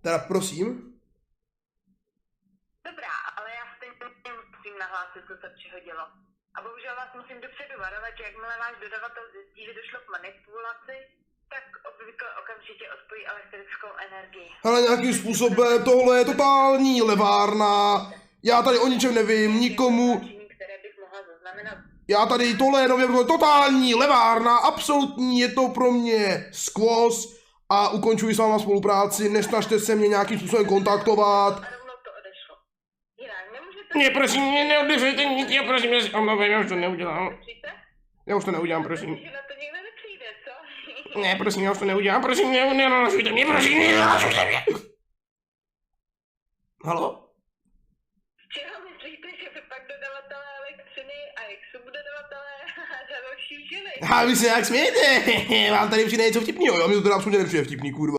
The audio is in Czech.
Teda prosím. Dobrá, ale já stejně musím nahlásit, co se přihodilo. A bohužel vás musím dopředu varovat, že jakmile váš dodavatel zjistí, že došlo k manipulaci, tak obvykle okamžitě odpojí elektrickou energii. Hele, nějakým způsobem, tohle je totální levárna. Já tady o ničem nevím, nikomu. Které bych mohla zaznamenat. Já tady tohle je nově totální levárna, absolutní, je to pro mě skvos a ukončuji s váma spolupráci, nesnažte se mě nějakým způsobem kontaktovat. A rovnou to odešlo. Jinak nemůžete... Ne, prosím, mě neodešlejte nic, já prosím, já si omlouvám, já už to neudělám. Přijďte? Já už to neudělám, prosím. Že na to někdo nepřijde, co? Ne, prosím, já už to neudělám, prosím, nenalažujte mě, prosím, nenalažujte mě. Halo? Z čeho myslíte, že by pak dodavatelé elektřiny a jak jsou dodavatelé za další žily? A vy se jak smějete, vám tady přijde něco vtipného, jo, mi to teda absolutně nepřijde vtipný, kurva.